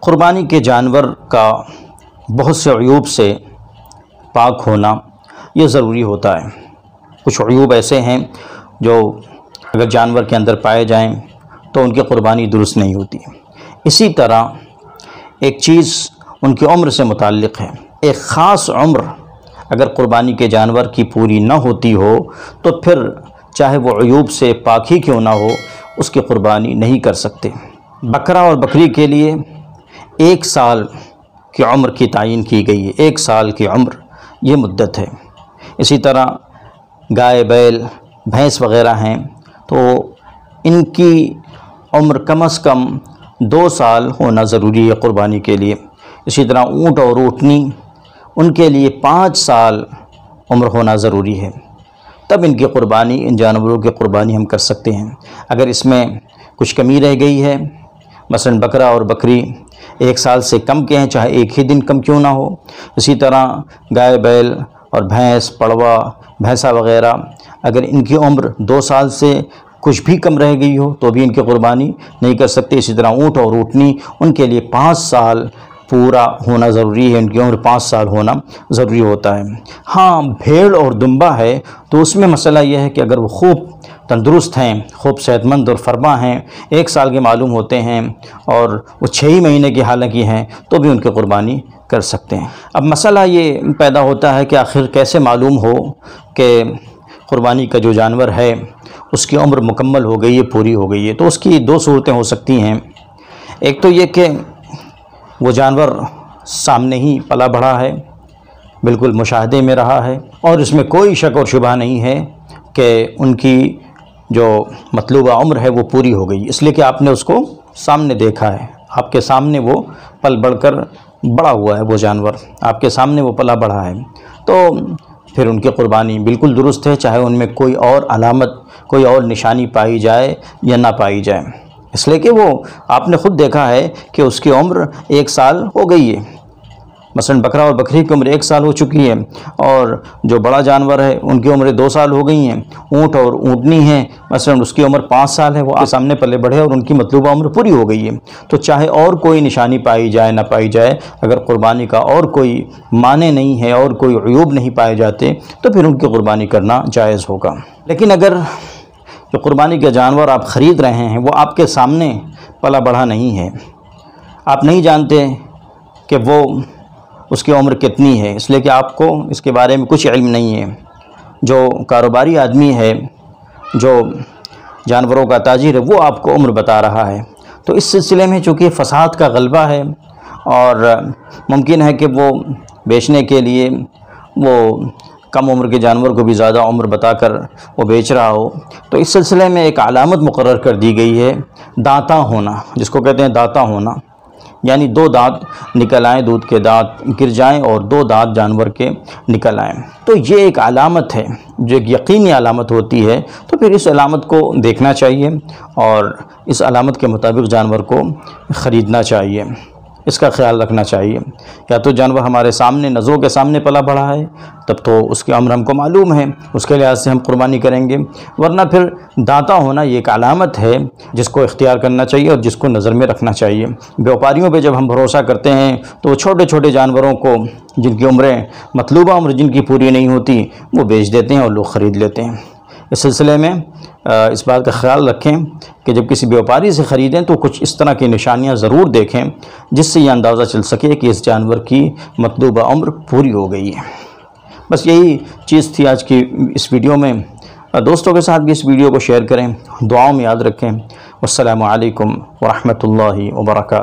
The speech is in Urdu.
قربانی کے جانور کا بہت سے عیوب سے پاک ہونا یہ ضروری ہوتا ہے۔ کچھ عیوب ایسے ہیں جو اگر جانور کے اندر پائے جائیں تو ان کی قربانی درست نہیں ہوتی۔ اسی طرح ایک چیز ان کی عمر سے متعلق ہے۔ ایک خاص عمر اگر قربانی کے جانور کی پوری نہ ہوتی ہو تو پھر چاہے وہ عیوب سے پاک ہی کیوں نہ ہو اس کی قربانی نہیں کر سکتے۔ بکرا اور بکری کے لیے 1 سال کی عمر کی تعین کی گئی ہے۔ 1 سال کی عمر یہ مدت ہے۔ اسی طرح گائے، بیل، بھینس وغیرہ ہیں تو ان کی عمر کم از کم 2 سال ہونا ضروری ہے قربانی کے لیے۔ اسی طرح اونٹ اور اونٹنی ان کے لیے 5 سال عمر ہونا ضروری ہے، تب ان کی قربانی، ان جانوروں کی قربانی ہم کر سکتے ہیں۔ اگر اس میں کچھ کمی رہ گئی ہے، مثلا بکرا اور بکری 1 سال سے کم کے ہیں، چاہے 1 ہی دن کم کیوں نہ ہو۔ اسی طرح گائے، بیل اور بھینس، پڑوا، بھینسا وغیرہ اگر ان کی عمر 2 سال سے کچھ بھی کم رہ گئی ہو تو بھی ان کی قربانی نہیں کر سکتے۔ اسی طرح اونٹ اور اونٹنی ان کے لیے 5 سال پورا ہونا ضروری ہے، ان کی عمر 5 سال ہونا ضروری ہوتا ہے۔ ہاں، بھیڑ اور دمبا ہے تو اس میں مسئلہ یہ ہے کہ اگر وہ خوب تندرست ہیں، خوب صحت مند اور فرما ہیں، 1 سال کے معلوم ہوتے ہیں اور وہ 6 ہی مہینے کی حالانکہ ہیں تو بھی ان کی قربانی کر سکتے ہیں۔ اب مسئلہ یہ پیدا ہوتا ہے کہ آخر کیسے معلوم ہو کہ قربانی کا جو جانور ہے اس کی عمر مکمل ہو گئی ہے، پوری ہو گئی ہے؟ تو اس کی 2 صورتیں ہو سکتی ہیں۔ ایک تو یہ کہ وہ جانور سامنے ہی پلا بڑھا ہے، بالکل مشاہدے میں رہا ہے اور اس میں کوئی شک اور شبہ نہیں ہے کہ ان کی جو مطلوبہ عمر ہے وہ پوری ہو گئی، اس لیے کہ آپ نے اس کو سامنے دیکھا ہے، آپ کے سامنے وہ پل بڑھ کر بڑا ہوا ہے، وہ جانور آپ کے سامنے وہ پلا بڑھا ہے، تو پھر ان کی قربانی بالکل درست ہے، چاہے ان میں کوئی اور علامت، کوئی اور نشانی پائی جائے یا نہ پائی جائے، اس لیے کہ وہ آپ نے خود دیکھا ہے کہ اس کی عمر 1 سال ہو گئی ہے۔ مثلا بکرا اور بکری کی عمر 1 سال ہو چکی ہے اور جو بڑا جانور ہے ان کی عمریں 2 سال ہو گئی ہیں۔ اونٹ اور اونٹنی ہیں، مثلا اس کی عمر 5 سال ہے، وہ آپ کے سامنے پلے بڑھے اور ان کی مطلوبہ عمر پوری ہو گئی ہے، تو چاہے اور کوئی نشانی پائی جائے نہ پائی جائے، اگر قربانی کا اور کوئی معنی نہیں ہے اور کوئی عیوب نہیں پائے جاتے تو پھر ان کی قربانی کرنا جائز ہوگا۔ لیکن اگر جو قربانی کے جانور آپ خرید رہے ہیں وہ آپ کے سامنے پلا بڑھا نہیں ہے، آپ نہیں جانتے کہ وہ اس کی عمر کتنی ہے، اس لیے کہ آپ کو اس کے بارے میں کچھ علم نہیں ہے، جو کاروباری آدمی ہے، جو جانوروں کا تاجر ہے، وہ آپ کو عمر بتا رہا ہے، تو اس سلسلے میں چونکہ فساد کا غلبہ ہے اور ممکن ہے کہ وہ بیچنے کے لیے وہ کم عمر کے جانور کو بھی زیادہ عمر بتا کر وہ بیچ رہا ہو، تو اس سلسلے میں ایک علامت مقرر کر دی گئی ہے، دانتا ہونا، جس کو کہتے ہیں دانتا ہونا، یعنی 2 دانت نکل آئیں، دودھ کے دانت گر جائیں اور 2 دانت جانور کے نکل آئیں، تو یہ ایک علامت ہے جو ایک یقینی علامت ہوتی ہے، تو پھر اس علامت کو دیکھنا چاہیے اور اس علامت کے مطابق جانور کو خریدنا چاہیے، اس کا خیال رکھنا چاہیے۔ یا تو جانور ہمارے سامنے، نظروں کے سامنے پلا بڑھا ہے تب تو اس کی عمر ہم کو معلوم ہے، اس کے لحاظ سے ہم قربانی کریں گے، ورنہ پھر دانتا ہونا یہ ایک علامت ہے جس کو اختیار کرنا چاہیے اور جس کو نظر میں رکھنا چاہیے۔ بیوپاریوں پہ جب ہم بھروسہ کرتے ہیں تو وہ چھوٹے چھوٹے جانوروں کو جن کی عمریں مطلوبہ عمر جن کی پوری نہیں ہوتی وہ بیچ دیتے ہیں اور لوگ خرید لیتے ہیں۔ اس سلسلے میں اس بات کا خیال رکھیں کہ جب کسی بیوپاری سے خریدیں تو کچھ اس طرح کی نشانیاں ضرور دیکھیں جس سے یہ اندازہ چل سکے کہ اس جانور کی مطلوبہ عمر پوری ہو گئی ہے۔ بس یہی چیز تھی آج کی اس ویڈیو میں۔ دوستوں کے ساتھ بھی اس ویڈیو کو شیئر کریں، دعاؤں میں یاد رکھیں۔ والسلام علیکم ورحمۃ اللہ وبرکاتہ۔